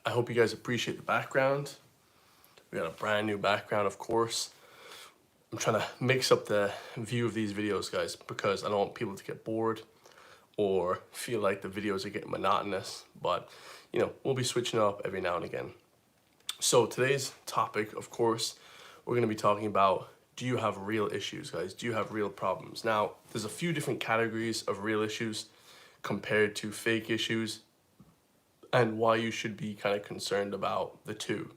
I hope you guys appreciate the background. We got a brand new background, of course. I'm trying to mix up the view of these videos, guys, because I don't want people to get bored or feel like the videos are getting monotonous, but we'll be switching up every now and again. So today's topic, of course, we're going to be talking about, do you have real issues, guys? Do you have real problems? Now, there's a few different categories of real issues compared to fake issues, and why you should be kind of concerned about the two,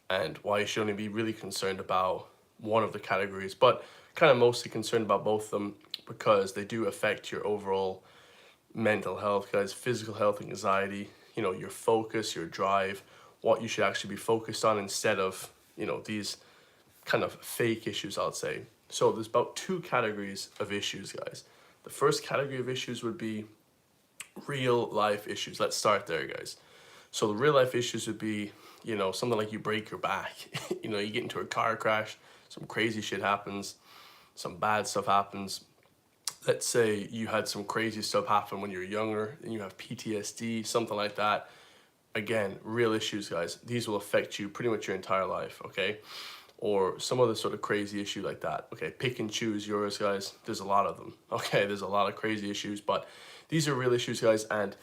and why you should only be really concerned about one of the categories, but kind of mostly concerned about both of them because they do affect your overall mental health, guys, physical health, anxiety, your focus, your drive, what you should actually be focused on instead of, these kind of fake issues, I'd say. So there's about two categories of issues, guys. The first category of issues would be real life issues. Let's start there, guys. So the real life issues would be, something like you break your back, you get into a car crash, some crazy shit happens, some bad stuff happens. Let's say you had some crazy stuff happen when you were younger and you have PTSD, something like that. Again, real issues, guys. These will affect you pretty much your entire life, okay? Or some other sort of crazy issue like that. Okay, pick and choose yours, guys. There's a lot of them, okay? There's a lot of crazy issues, but these are real issues, guys, and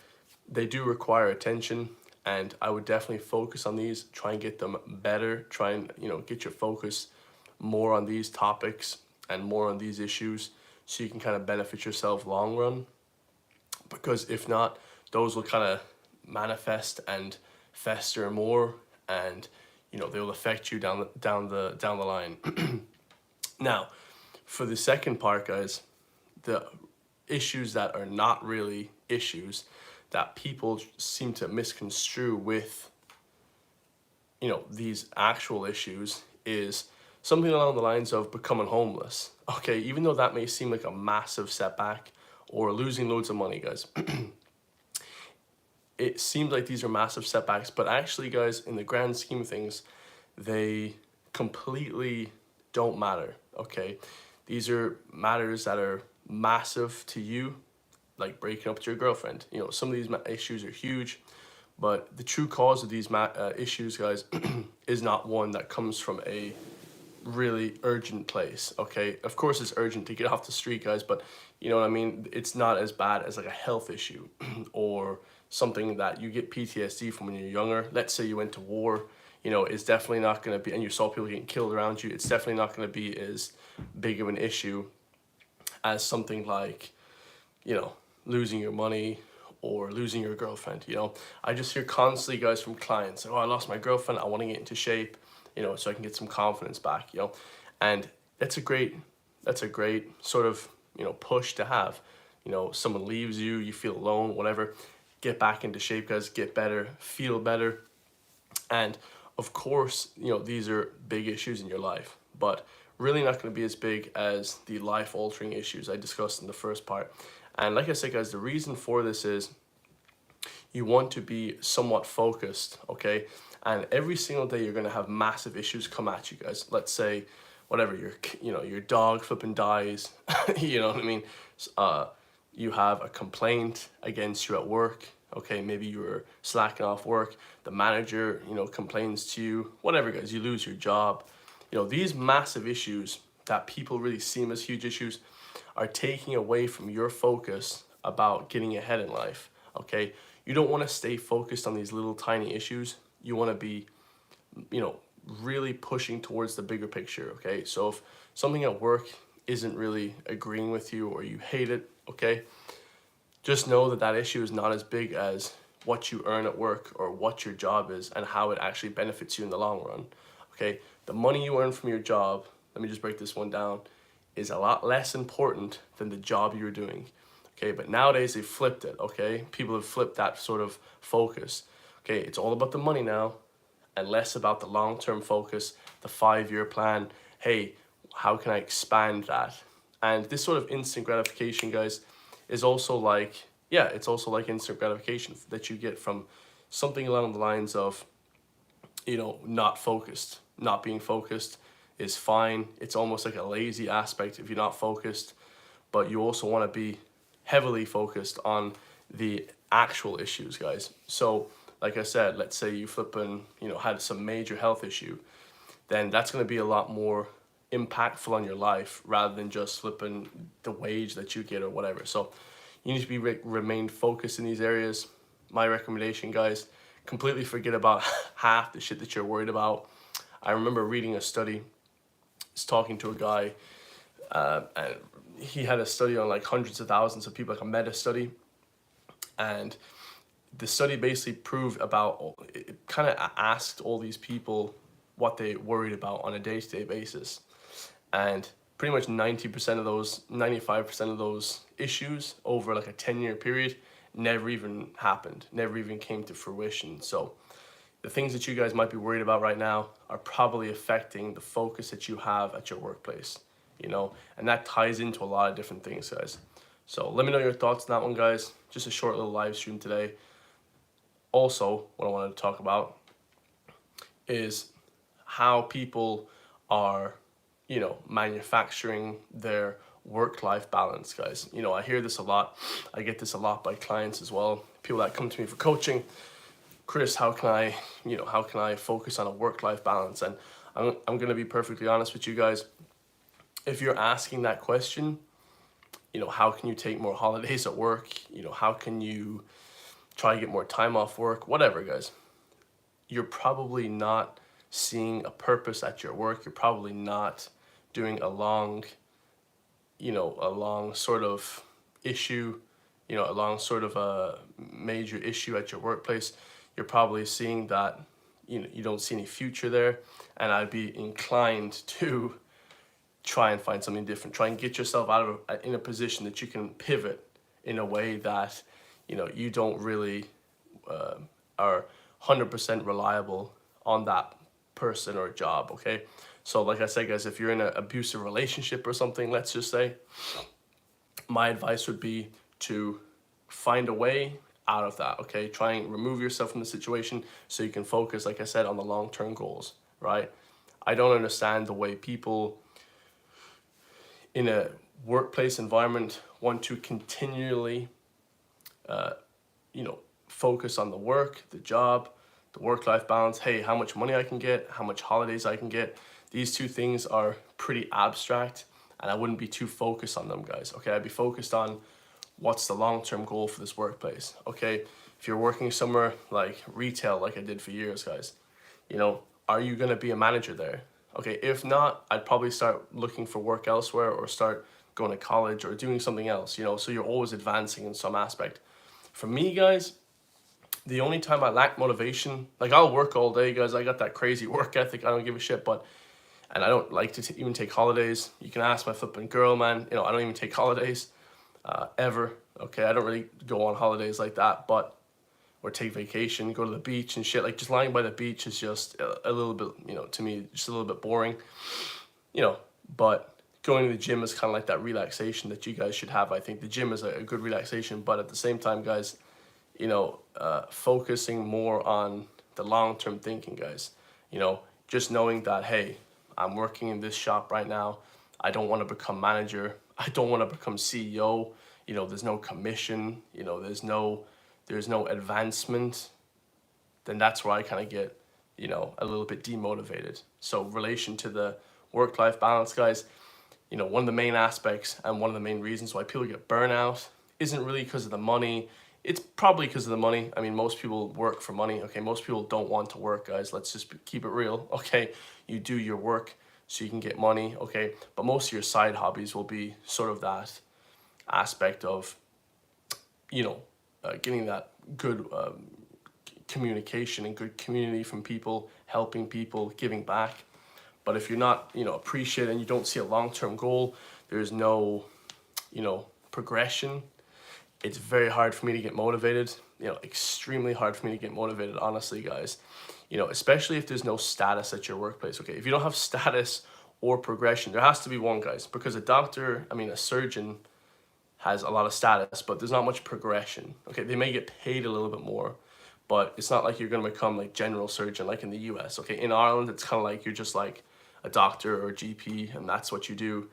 they do require attention, and I would definitely focus on these, try and get them better, try and, get your focus more on these topics and more on these issues so you can kind of benefit yourself long run. Because if not, those will kind of manifest and fester more, and they will affect you down the line. Now, for the second part, guys, the issues that are not really issues that people seem to misconstrue with these actual issues is something along the lines of becoming homeless. Okay, even though that may seem like a massive setback, or losing loads of money, guys. It seems like these are massive setbacks, but actually, guys, in the grand scheme of things, they completely don't matter, okay? These are matters that are massive to you, like breaking up with your girlfriend. Some of these issues are huge, but the true cause of these issues, guys, is not one that comes from a really urgent place, okay? Of course it's urgent to get off the street, guys, but you know what I mean? It's not as bad as like a health issue or something that you get PTSD from when you're younger. Let's say you went to war, it's definitely not going to be, and you saw people getting killed around you, it's definitely not going to be as big of an issue as something like, losing your money or losing your girlfriend. I just hear constantly, guys, from clients, oh, I lost my girlfriend, I want to get into shape, so I can get some confidence back, and that's a great sort of, push to have. Someone leaves you, you feel alone, whatever, get back into shape, guys, get better, feel better. And of course, these are big issues in your life, but really not going to be as big as the life-altering issues I discussed in the first part. And like I said, guys, the reason for this is you want to be somewhat focused, okay? And every single day you're going to have massive issues come at you, guys. Let's say whatever, your dog flipping dies, you know what I mean? You have a complaint against you at work, okay? Maybe you were slacking off work, the manager, complains to you, whatever, guys, you lose your job. These massive issues that people really seem as huge issues are taking away from your focus about getting ahead in life, okay? You don't want to stay focused on these little tiny issues. You want to be, really pushing towards the bigger picture, okay? So if something at work isn't really agreeing with you or you hate it, okay, just know that that issue is not as big as what you earn at work or what your job is and how it actually benefits you in the long run, okay? The money you earn from your job, let me just break this one down, is a lot less important than the job you're doing, okay? But nowadays they've flipped it, okay? People have flipped that sort of focus, okay? It's all about the money now and less about the long-term focus, the 5-year plan. Hey, how can I expand that? And this sort of instant gratification, guys, is also like, yeah, it's also like instant gratification that you get from something along the lines of, not focused. Not being focused is fine. It's almost like a lazy aspect if you're not focused, but you also want to be heavily focused on the actual issues, guys. So like I said, let's say you flipping, had some major health issue, then that's going to be a lot more impactful on your life rather than just flipping the wage that you get or whatever. So you need to be remain focused in these areas. My recommendation, guys, completely forget about half the shit that you're worried about. I remember reading a study, was talking to a guy, and he had a study on like hundreds of thousands of people, like a meta study, and the study basically proved about, it kind of asked all these people what they worried about on a day-to-day basis, and pretty much 90% of those, 95% of those issues over like a 10-year period never even happened, never even came to fruition. So the things that you guys might be worried about right now are probably affecting the focus that you have at your workplace, and that ties into a lot of different things, guys. So let me know your thoughts on that one, guys. Just a short little live stream today. Also, what I wanted to talk about is how people are, manufacturing their work-life balance, guys. I hear this a lot. I get this a lot by clients as well. People that come to me for coaching. Chris, how can I focus on a work-life balance? And I'm going to be perfectly honest with you guys. If you're asking that question, how can you take more holidays at work? How can you try to get more time off work? Whatever, guys. You're probably not seeing a purpose at your work. You're probably not doing a long sort of issue, a long sort of a major issue at your workplace. You're probably seeing that, you don't see any future there. And I'd be inclined to try and find something different. Try and get yourself in a position that you can pivot in a way that, you don't really are 100% reliable on that person or job, okay? So like I said, guys, if you're in an abusive relationship or something, let's just say, my advice would be to find a way out of that, okay? Try and remove yourself from the situation so you can focus, like I said, on the long-term goals, right? I don't understand the way people in a workplace environment want to continually, focus on the work, the job, the work-life balance. Hey, how much money I can get, how much holidays I can get. These two things are pretty abstract, and I wouldn't be too focused on them, guys. Okay, I'd be focused on what's the long-term goal for this workplace. Okay, if you're working somewhere like retail, like I did for years, guys, are you gonna be a manager there? Okay, if not, I'd probably start looking for work elsewhere or start going to college or doing something else, so you're always advancing in some aspect. For me, guys, the only time I lack motivation, like I'll work all day, guys. I got that crazy work ethic. I don't give a shit, and I don't like to even take holidays. You can ask my flipping girl, man. I don't even take holidays ever. Okay, I don't really go on holidays like that, or take vacation, go to the beach and shit. Like just lying by the beach is just a little bit, to me, just a little bit boring. But going to the gym is kind of like that relaxation that you guys should have. I think the gym is a good relaxation, but at the same time, guys, focusing more on the long-term thinking, guys. Just knowing that, hey, I'm working in this shop right now. I don't want to become manager. I don't want to become CEO. There's no commission. There's no advancement. Then that's where I kind of get, a little bit demotivated. So relation to the work-life balance, guys, one of the main aspects and one of the main reasons why people get burnout isn't really because of the money. It's probably because of the money. I mean, most people work for money, okay? Most people don't want to work, guys. Let's just keep it real, okay? You do your work so you can get money, okay? But most of your side hobbies will be sort of that aspect of, getting that good communication and good community from people, helping people, giving back. But if you're not, appreciated and you don't see a long-term goal, there's no, progression. It's very hard for me to get motivated, extremely hard for me to get motivated, honestly, guys. Especially if there's no status at your workplace, okay? If you don't have status or progression, there has to be one, guys, because a surgeon has a lot of status, but there's not much progression, okay? They may get paid a little bit more, but it's not like you're gonna become like general surgeon like in the US, okay? In Ireland, it's kind of like you're just like a doctor or a GP, and that's what you do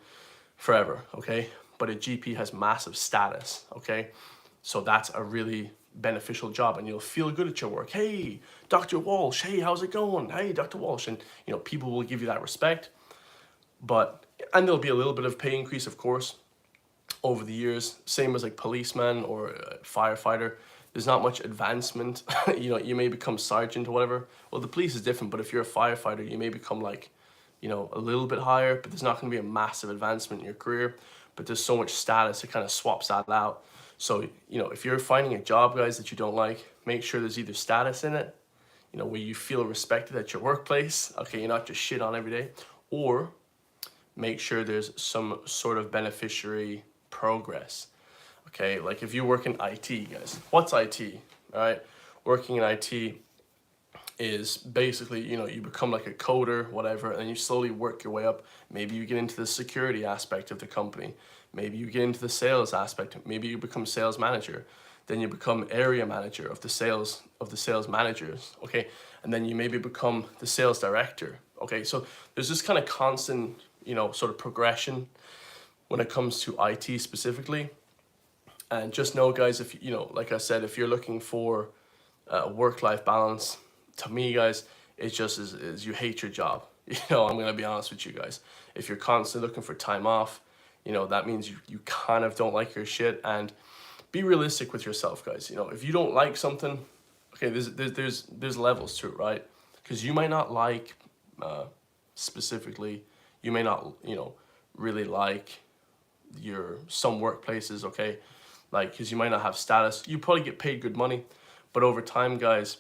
forever, okay? But a GP has massive status, okay? So that's a really beneficial job, and you'll feel good at your work. Hey, Dr. Walsh, hey, how's it going? Hey, Dr. Walsh. And you know, people will give you that respect. And there'll be a little bit of pay increase, of course, over the years. Same as like policeman or a firefighter. There's not much advancement. You know, you may become sergeant or whatever. Well, the police is different, but if you're a firefighter, you may become like, you know, a little bit higher, but there's not going to be a massive advancement in your career. But there's so much status, it kind of swaps that out. So, you know, if you're finding a job, guys, that you don't like, make sure there's either status in it, you know, where you feel respected at your workplace. Okay, you're not just shit on every day. Or make sure there's some sort of beneficiary progress. Okay, like if you work in IT, guys, what's IT? All right, working in IT is basically, you know, you become like a coder, whatever, and then you slowly work your way up. Maybe you get into the security aspect of the company. Maybe you get into the sales aspect. Maybe you become sales manager. Then you become area manager of the sales managers. Okay, and then you maybe become the sales director. Okay, so there's this kind of constant, you know, sort of progression when it comes to IT specifically. And just know, guys, if you know, like I said, if you're looking for a work-life balance, to me, guys, it's just as you hate your job. You know, I'm gonna be honest with you guys. If you're constantly looking for time off, you know, that means you kind of don't like your shit. And be realistic with yourself, guys. You know, if you don't like something, okay, there's levels to it, right? Because you might not like specifically, you may not, you know, really like some workplaces, okay, like, because you might not have status. You probably get paid good money, but over time, guys,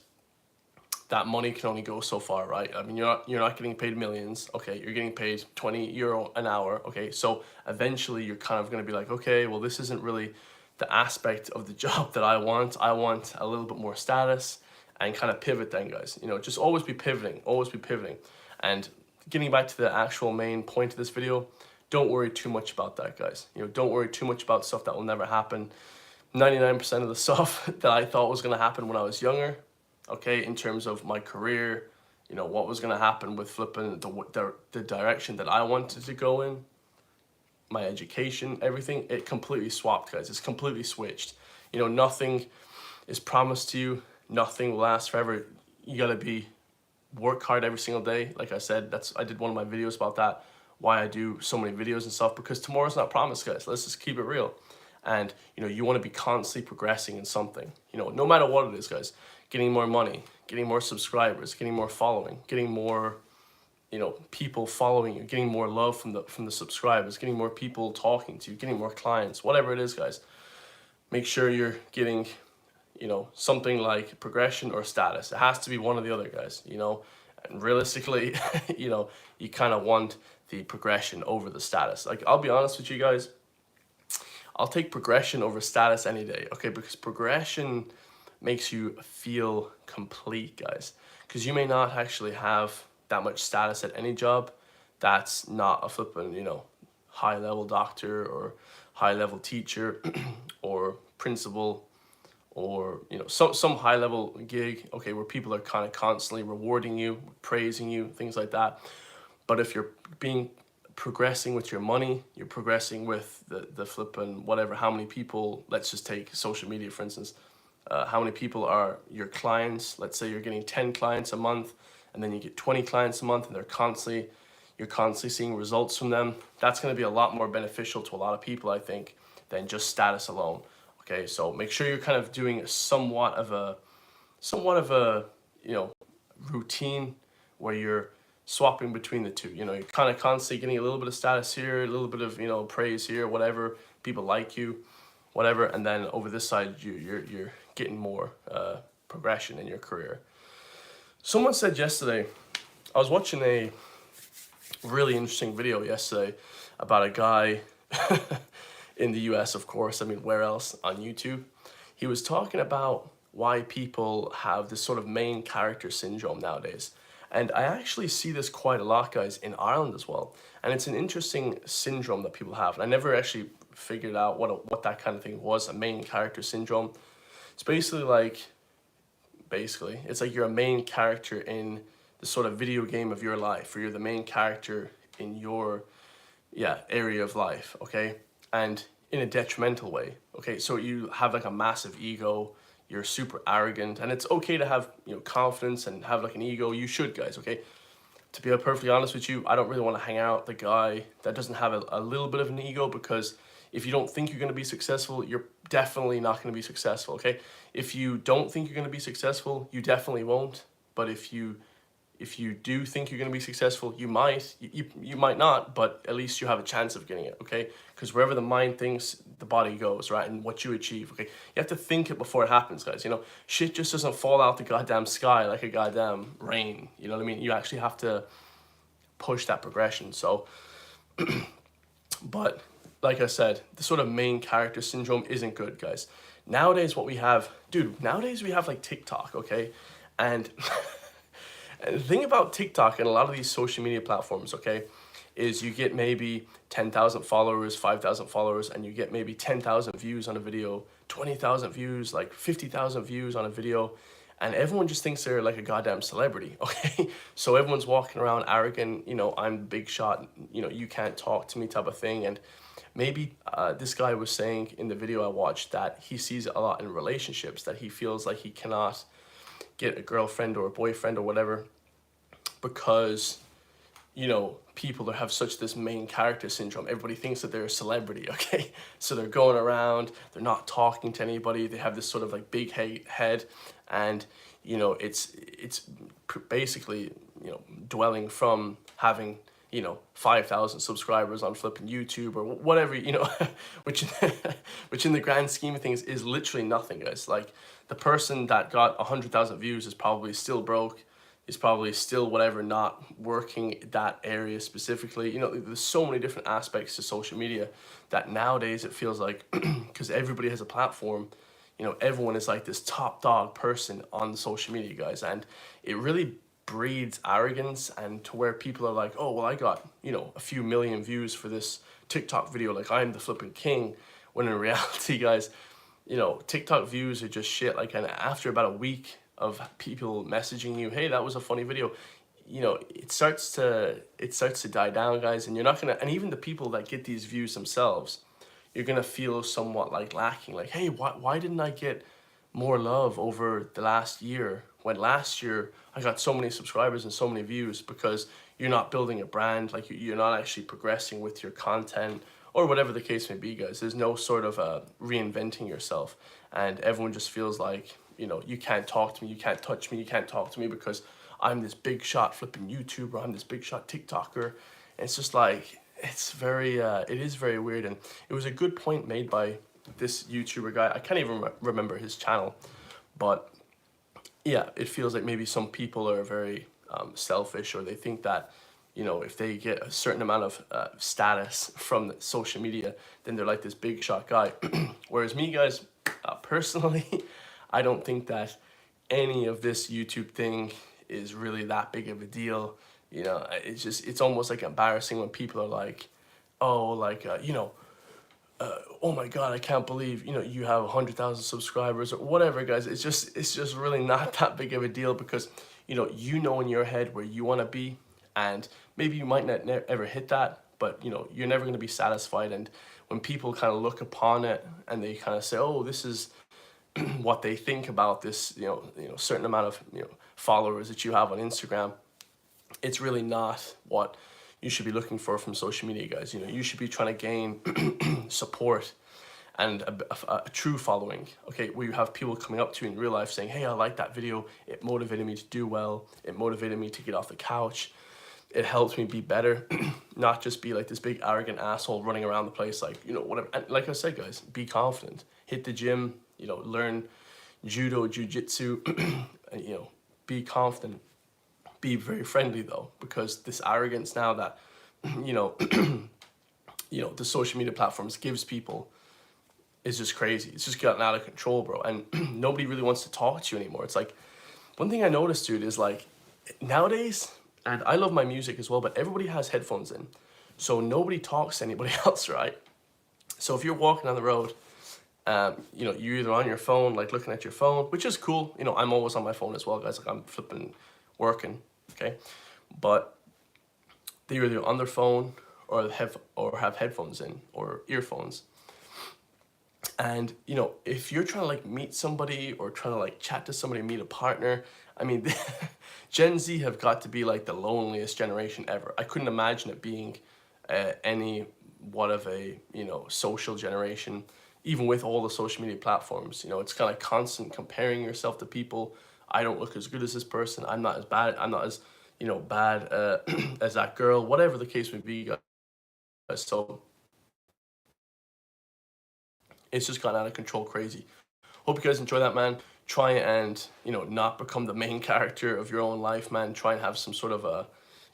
that money can only go so far, right? I mean, you're not getting paid millions, okay? You're getting paid 20 euro an hour, okay? So eventually you're kind of going to be like, okay, well, this isn't really the aspect of the job that I want. I want a little bit more status, and kind of pivot then, guys. You know, just always be pivoting, always be pivoting. And getting back to the actual main point of this video, don't worry too much about that, guys. You know, don't worry too much about stuff that will never happen. 99% of the stuff that I thought was going to happen when I was younger, okay, in terms of my career, you know, what was going to happen with flipping the direction that I wanted to go in, my education, everything, it completely swapped, guys. It's completely switched. You know, nothing is promised to you. Nothing will last forever. You got to work hard every single day. Like I said, I did one of my videos about that, why I do so many videos and stuff, because tomorrow's not promised, guys. Let's just keep it real. And, you know, you want to be constantly progressing in something, you know, no matter what it is, guys. Getting more money, getting more subscribers, getting more following, getting more, you know, people following you, getting more love from the subscribers, getting more people talking to you, getting more clients, whatever it is, guys. Make sure you're getting, you know, something like progression or status. It has to be one or the other, guys, you know. And realistically, you know, you kind of want the progression over the status. Like, I'll be honest with you guys, I'll take progression over status any day, okay? Because progression makes you feel complete, guys. Because you may not actually have that much status at any job that's not a flippin', you know, high-level doctor or high-level teacher or principal, or, you know, some high-level gig, okay, where people are kind of constantly rewarding you, praising you, things like that. But if you're progressing with your money, you're progressing with the flipping whatever, how many people, let's just take social media, for instance, how many people are your clients. Let's say you're getting 10 clients a month, and then you get 20 clients a month, and you're constantly seeing results from them. That's going to be a lot more beneficial to a lot of people, I think, than just status alone. Okay, so make sure you're kind of doing somewhat of a you know, routine where you're swapping between the two. You know, you're kind of constantly getting a little bit of status here, a little bit of, you know, praise here, whatever, people like you, whatever, and then over this side you're getting more progression in your career. Someone said yesterday, I was watching a really interesting video yesterday about a guy in the US, of course, I mean, where else, on YouTube. He was talking about why people have this sort of main character syndrome nowadays. And I actually see this quite a lot, guys, in Ireland as well. And it's an interesting syndrome that people have. And I never actually figured out what that kind of thing was, a main character syndrome. It's it's like you're a main character in the sort of video game of your life, or you're the main character in your area of life, okay? And in a detrimental way, okay? So you have like a massive ego, you're super arrogant, and it's okay to have, you know, confidence and have like an ego. You should, guys, okay? To be perfectly honest with you, I don't really want to hang out with the guy that doesn't have a little bit of an ego, because if you don't think you're going to be successful, you're definitely not going to be successful, okay? If you don't think you're going to be successful, you definitely won't. But if you do think you're going to be successful, you might. You might not, but at least you have a chance of getting it, okay? Because wherever the mind thinks, the body goes, right? And what you achieve, okay? You have to think it before it happens, guys. You know, shit just doesn't fall out the goddamn sky like a goddamn rain. You know what I mean? You actually have to push that progression. So, but like I said, the sort of main character syndrome isn't good, guys. Nowadays, what we have, dude, nowadays we have like TikTok, okay? And and the thing about TikTok and a lot of these social media platforms, okay, is you get maybe 10,000 followers, 5,000 followers, and you get maybe 10,000 views on a video, 20,000 views, like 50,000 views on a video, and everyone just thinks they're like a goddamn celebrity, okay? So everyone's walking around arrogant, you know, I'm the big shot, you know, you can't talk to me type of thing. And maybe this guy was saying in the video I watched that he sees it a lot in relationships, that he feels like he cannot get a girlfriend or a boyfriend or whatever because, you know, people that have such this main character syndrome. Everybody thinks that they're a celebrity, okay? So they're going around, they're not talking to anybody, they have this sort of like big head, and, you know, it's basically, you know, dwelling from having, you know, 5,000 subscribers on flipping YouTube or whatever, you know, which in the grand scheme of things is literally nothing, guys. Like, the person that got 100,000 views is probably still broke, is probably still whatever, not working that area specifically. You know, there's so many different aspects to social media that nowadays it feels like, because everybody has a platform, you know, everyone is like this top dog person on the social media, guys. And it really breeds arrogance, and to where people are like, oh, well, I got, you know, a few million views for this TikTok video, like I'm the flipping king. When in reality, guys, you know, TikTok views are just shit. Like, and after about a week of people messaging you, hey, that was a funny video, you know, it starts to die down, guys. And you're not gonna, and even the people that get these views themselves, you're gonna feel somewhat like lacking, like, hey, why didn't I get more love over the last year, when last year I got so many subscribers and so many views? Because you're not building a brand, like you're not actually progressing with your content, or whatever the case may be, guys. There's no sort of reinventing yourself, and everyone just feels like, you know, you can't talk to me, you can't touch me, you can't talk to me because I'm this big shot flipping YouTuber, I'm this big shot TikToker. And it's just like, it's very, it is very weird. And it was a good point made by this YouTuber guy. I can't even remember his channel, but yeah, it feels like maybe some people are very selfish, or they think that, you know, if they get a certain amount of status from social media, then they're like this big shot guy. Whereas me, guys, personally, I don't think that any of this YouTube thing is really that big of a deal. You know, it's just, it's almost like embarrassing when people are like, oh, like, you know, oh my God, I can't believe, you know, you have 100,000 subscribers or whatever, guys. It's just really not that big of a deal, because, you know in your head where you want to be, and maybe you might not ever hit that, but, you know, you're never going to be satisfied. And when people kind of look upon it and they kind of say, oh, this is what they think about this, you know, certain amount of, you know, followers that you have on Instagram, it's really not what you should be looking for from social media, guys. You know, you should be trying to gain support and a true following, okay, where you have people coming up to you in real life saying, hey, I like that video, it motivated me to do well, it motivated me to get off the couch, it helps me be better, not just be like this big arrogant asshole running around the place, like, you know, whatever. And like I said, guys, be confident, hit the gym, you know, learn judo, jiu-jitsu, and, you know, be confident, be very friendly though, because this arrogance now that, you know, you know, the social media platforms gives people is just crazy. It's just gotten out of control, bro. And nobody really wants to talk to you anymore. It's like, one thing I noticed, dude, is like, nowadays, and I love my music as well, but everybody has headphones in. So nobody talks to anybody else, right? So if you're walking on the road, you know, you're either on your phone, like looking at your phone, which is cool. You know, I'm always on my phone as well, guys. Like, I'm flipping working, okay? But they're either on their phone or have headphones in or earphones. And, you know, if you're trying to like meet somebody or trying to like chat to somebody, meet a partner, I mean, Gen Z have got to be like the loneliest generation ever. I couldn't imagine it being any what of a, you know, social generation, even with all the social media platforms. You know, it's kind of constant comparing yourself to people. I don't look as good as this person. I'm not as bad. I'm not as, you know, bad as that girl. Whatever the case may be, guys. So it's just gone out of control, crazy. Hope you guys enjoy that, man. Try and, you know, not become the main character of your own life, man. Try and have some sort of a,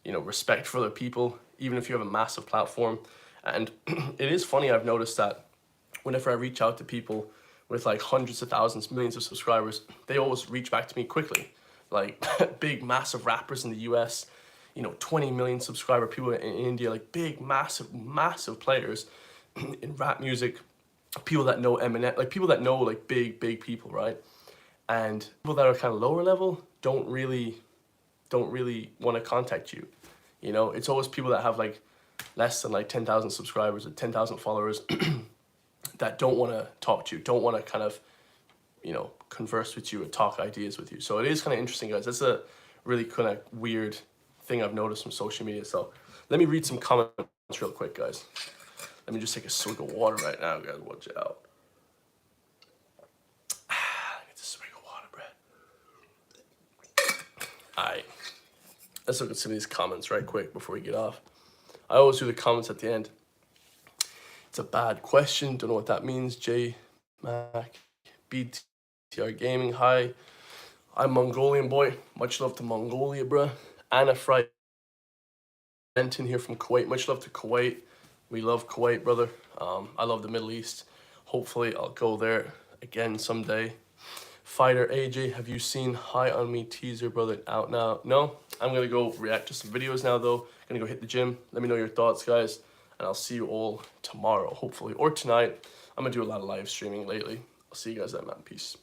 you know, respect for other people, even if you have a massive platform. And it is funny, I've noticed that whenever I reach out to people with like hundreds of thousands, millions of subscribers, they always reach back to me quickly. Like big, massive rappers in the US, you know, 20 million subscriber people in India, like big, massive, massive players in rap music, people that know Eminem, like people that know like big people, right? And people that are kind of lower level don't really want to contact you. You know, it's always people that have like less than like 10,000 subscribers or 10,000 followers that don't want to talk to you, don't want to kind of, you know, converse with you and talk ideas with you. So it is kind of interesting, guys. That's a really kind of weird thing I've noticed from social media. So let me read some comments real quick, guys. Let me just take a swig of water right now, guys. Watch out. Get this swig of water, bro. Alright. Let's look at some of these comments right quick before we get off. I always do the comments at the end. It's a bad question. Don't know what that means. J Mac BTR Gaming. Hi. I'm Mongolian boy. Much love to Mongolia, bruh. Anna Fry Benton here from Kuwait. Much love to Kuwait. We love Kuwait, brother. I love the Middle East. Hopefully I'll go there again someday. Fighter AJ, have you seen High on Me teaser, brother? Out now? No? I'm gonna go react to some videos now though. Gonna go hit the gym. Let me know your thoughts, guys. And I'll see you all tomorrow, hopefully. Or tonight. I'm gonna do a lot of live streaming lately. I'll see you guys then, man. Peace.